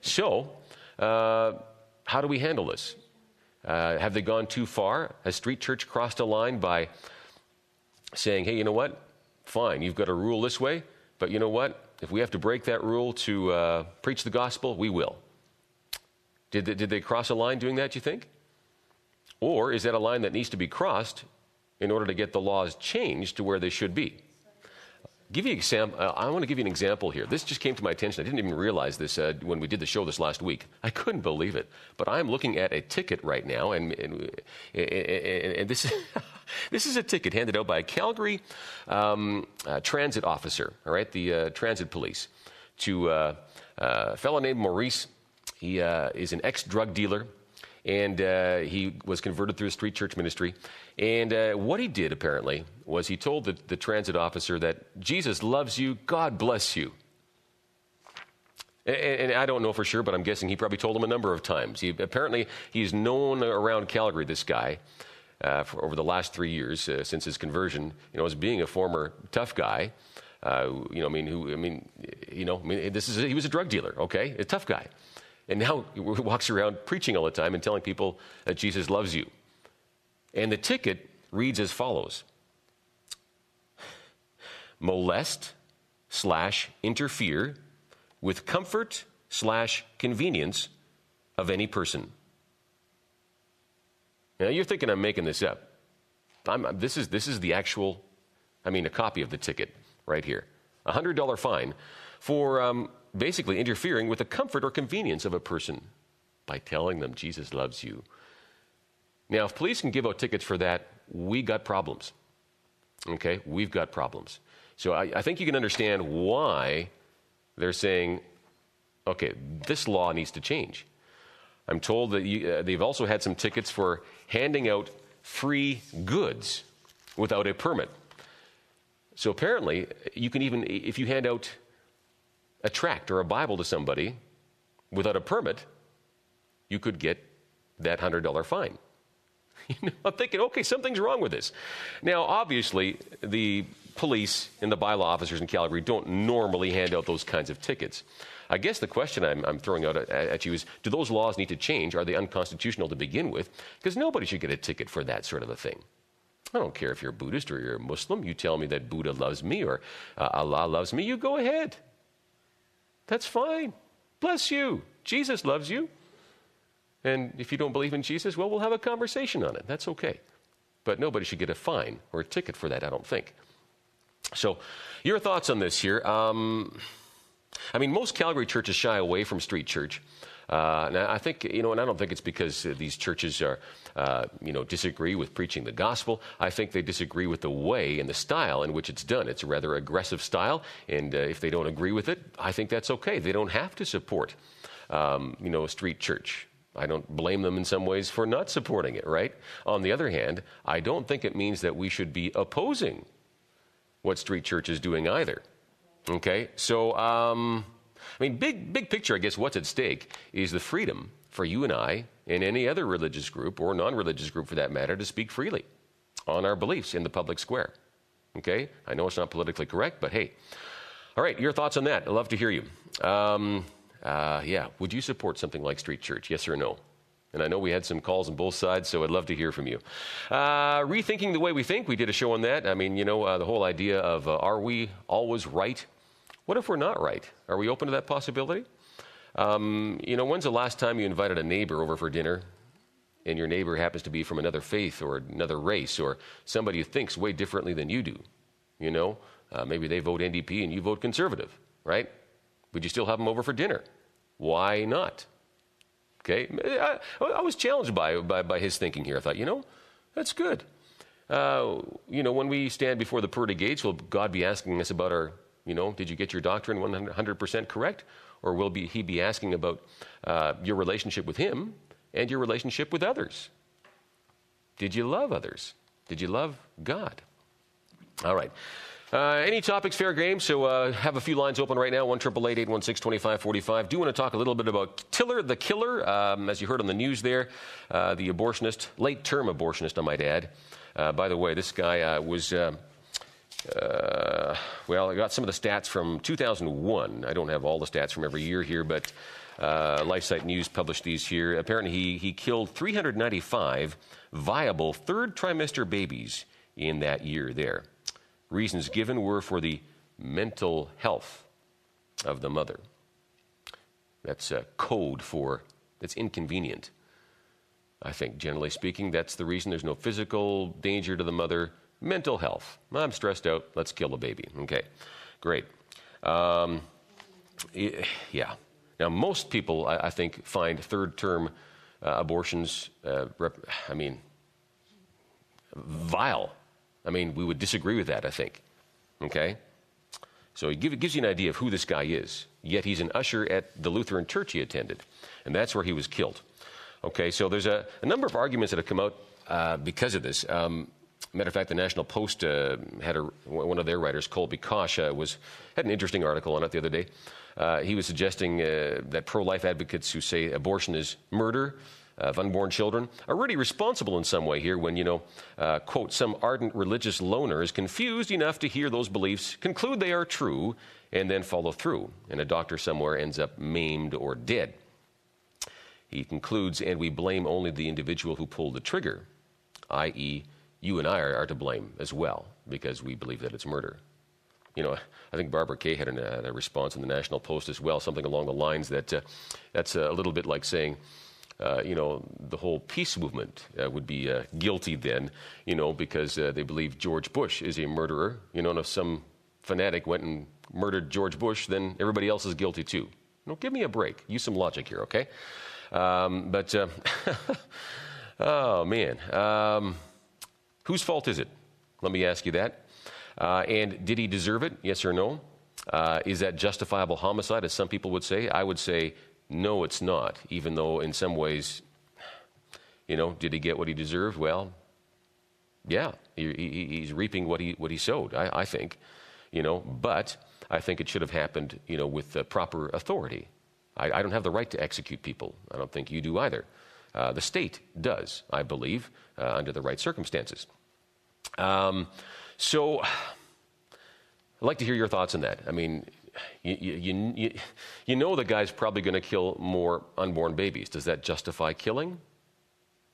So, how do we handle this? Have they gone too far? Has Street Church crossed a line by saying, hey, you know what? Fine, you've got a rule this way, but you know what? If we have to break that rule to preach the gospel, we will. Did they cross a line doing that, you think? Or is that a line that needs to be crossed in order to get the laws changed to where they should be? I want to give you an example here. This just came to my attention. I didn't even realize this when we did the show this last week. I couldn't believe it. But I'm looking at a ticket right now, and this this is a ticket handed out by a Calgary transit officer, all right, the transit police, to a fellow named Maurice. He is an ex-drug dealer, and he was converted through a Street Church ministry. And what he did, apparently, was he told the transit officer that Jesus loves you, God bless you. And I don't know for sure, but I'm guessing he probably told him a number of times. Apparently, he's known around Calgary, this guy, for over the last 3 years since his conversion, as being a former tough guy. He was a drug dealer, okay, a tough guy. And now he walks around preaching all the time and telling people that Jesus loves you. And the ticket reads as follows: molest/interfere with comfort/convenience of any person. Now you're thinking I'm making this up. This is the actual, a copy of the ticket right here. $100 fine for basically interfering with the comfort or convenience of a person by telling them Jesus loves you. Now, if police can give out tickets for that, we got problems. Okay, we've got problems. So I think you can understand why they're saying, okay, this law needs to change. I'm told that they've also had some tickets for handing out free goods without a permit. So apparently, you can even, if you hand out a tract or a Bible to somebody without a permit, you could get that $100 fine. I'm thinking, okay, something's wrong with this. Now, obviously, the police and the bylaw officers in Calgary don't normally hand out those kinds of tickets. I guess the question I'm throwing out at you is, do those laws need to change? Are they unconstitutional to begin with? Because nobody should get a ticket for that sort of a thing. I don't care if you're Buddhist or you're a Muslim. You tell me that Buddha loves me or Allah loves me, you go ahead. That's fine. Bless you. Jesus loves you. And if you don't believe in Jesus, well, we'll have a conversation on it. That's okay. But nobody should get a fine or a ticket for that, I don't think. So your thoughts on this here. Most Calgary churches shy away from street church. And I think, and I don't think it's because these churches are, disagree with preaching the gospel. I think they disagree with the way and the style in which it's done. It's a rather aggressive style, and if they don't agree with it, I think that's okay. They don't have to support, a street church. I don't blame them in some ways for not supporting it, right? On the other hand, I don't think it means that we should be opposing what street church is doing either. Okay, so, big picture, I guess what's at stake is the freedom for you and I and any other religious group or non-religious group for that matter to speak freely on our beliefs in the public square. Okay, I know it's not politically correct, but hey. All right, your thoughts on that. I'd love to hear you. Would you support something like street church, yes or no? And I know we had some calls on both sides, so I'd love to hear from you. Rethinking the way we think, we did a show on that. The whole idea of are we always right? What if we're not right? Are we open to that possibility? When's the last time you invited a neighbor over for dinner and your neighbor happens to be from another faith or another race or somebody who thinks way differently than you do? Maybe they vote NDP and you vote Conservative, right? Would you still have them over for dinner? Why not? Okay, I was challenged by his thinking here. I thought, that's good. When we stand before the pearly gates, will God be asking us about our, did you get your doctrine 100% correct? Or will he be asking about your relationship with him and your relationship with others? Did you love others? Did you love God? All right. Any topics, fair game. So have a few lines open right now, 1-888-816-2545. Do want to talk a little bit about Tiller the Killer, as you heard on the news there, the abortionist, late-term abortionist, I might add. By the way, this guy was Well, I got some of the stats from 2001. I don't have all the stats from every year here, but LifeSite News published these here. Apparently, he killed 395 viable third trimester babies in that year there. Reasons given were for the mental health of the mother. That's a code for that's inconvenient. I think, generally speaking, that's the reason. There's no physical danger to the mother. Mental health. I'm stressed out. Let's kill the baby. Okay, great. Yeah. Now, most people, I think, find third-term abortions, vile. I mean, we would disagree with that, I think. Okay? So it gives you an idea of who this guy is. Yet he's an usher at the Lutheran church he attended, and that's where he was killed. Okay, so there's a number of arguments that have come out because of this. Matter of fact, the National Post had one of their writers, Colby Kosh, had an interesting article on it the other day. He was suggesting that pro-life advocates who say abortion is murder of unborn children are really responsible in some way here when, quote, some ardent religious loner is confused enough to hear those beliefs, conclude they are true, and then follow through. And a doctor somewhere ends up maimed or dead. He concludes, and we blame only the individual who pulled the trigger, i.e., you and I are to blame as well because we believe that it's murder. I think Barbara Kay had a response in the National Post as well, something along the lines that that's a little bit like saying, the whole peace movement would be guilty then, because they believe George Bush is a murderer. And if some fanatic went and murdered George Bush, then everybody else is guilty too. Give me a break. Use some logic here, okay? Oh, man. Whose fault is it? Let me ask you that. And did he deserve it? Yes or no? Is that justifiable homicide, as some people would say? I would say, no, it's not, even though in some ways, did he get what he deserved? Well, yeah, he's reaping what he sowed, I think, but I think it should have happened, with proper authority. I don't have the right to execute people. I don't think you do either. The state does, I believe, under the right circumstances. So I'd like to hear your thoughts on that. I mean, the guy's probably going to kill more unborn babies. Does that justify killing?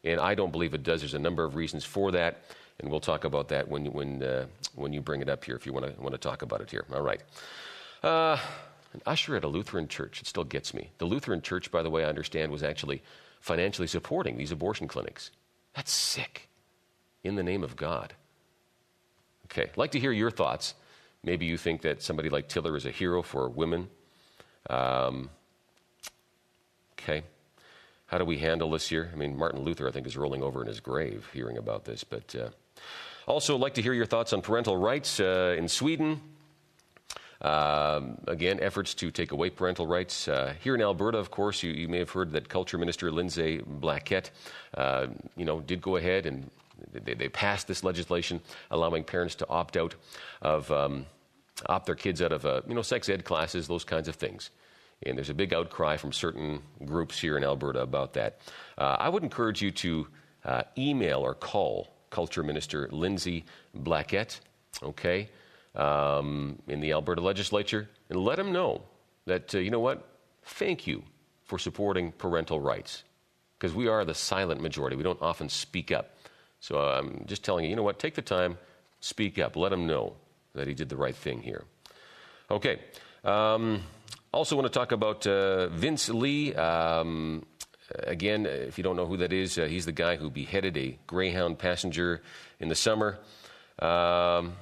And I don't believe it does. There's a number of reasons for that, and we'll talk about that when you bring it up here, if you want to talk about it here. All right. An usher at a Lutheran church. It still gets me. The Lutheran church, by the way, I understand, was actually financially supporting these abortion clinics. That's sick. In the name of God. Okay, I'd like to hear your thoughts. Maybe you think that somebody like Tiller is a hero for women. Okay, how do we handle this here? I mean, Martin Luther, I think, is rolling over in his grave hearing about this. But also, I'd like to hear your thoughts on parental rights in Sweden. Again, efforts to take away parental rights. Here in Alberta, of course, you may have heard that Culture Minister Lindsay Blackett, did go ahead and they passed this legislation allowing parents to opt their kids out of, sex ed classes, those kinds of things. And there's a big outcry from certain groups here in Alberta about that. I would encourage you to email or call Culture Minister Lindsay Blackett, okay, in the Alberta legislature, and let him know that, thank you for supporting parental rights, because we are the silent majority. We don't often speak up. So I'm just telling you, take the time, speak up, let him know that he did the right thing here. Okay. Also want to talk about Vince Lee. Again, if you don't know who that is, he's the guy who beheaded a Greyhound passenger in the summer. And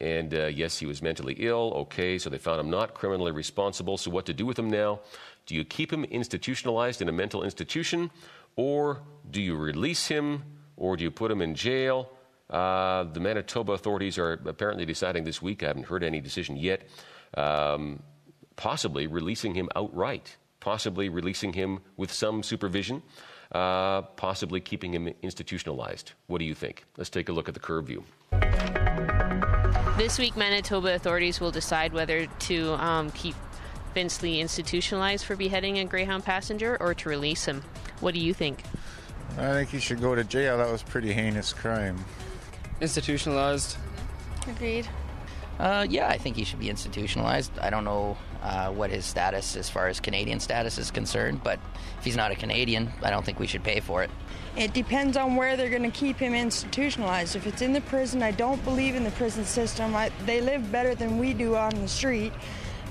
yes, he was mentally ill. Okay, so they found him not criminally responsible. So what to do with him now? Do you keep him institutionalized in a mental institution? Or do you release him? Or do you put him in jail? The Manitoba authorities are apparently deciding this week, I haven't heard any decision yet, possibly releasing him outright, possibly releasing him with some supervision, possibly keeping him institutionalized. What do you think? Let's take a look at the curve view. This week, Manitoba authorities will decide whether to keep Vince Lee institutionalized for beheading a Greyhound passenger or to release him. What do you think? I think he should go to jail. That was a pretty heinous crime. Institutionalized. Agreed. Yeah, I think he should be institutionalized. I don't know what his status as far as Canadian status is concerned, but if he's not a Canadian, I don't think we should pay for it. It depends on where they're going to keep him institutionalized. If it's in the prison, I don't believe in the prison system. They live better than we do on the street.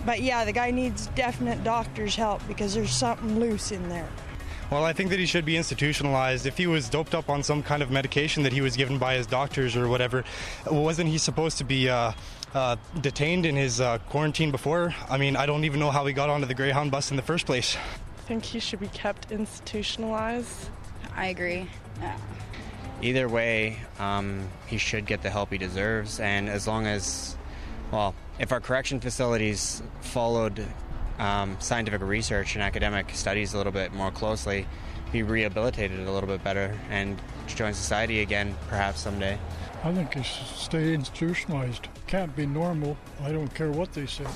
But yeah, the guy needs definite doctor's help because there's something loose in there. Well, I think that he should be institutionalized. If he was doped up on some kind of medication that he was given by his doctors or whatever, wasn't he supposed to be detained in his quarantine before? I mean, I don't even know how he got onto the Greyhound bus in the first place. I think he should be kept institutionalized. I agree. Yeah. Either way, he should get the help he deserves, and as long as, well, if our correction facilities followed scientific research and academic studies a little bit more closely, be rehabilitated a little bit better and join society again perhaps someday. I think he should stay institutionalized. Can't be normal. I don't care what they say.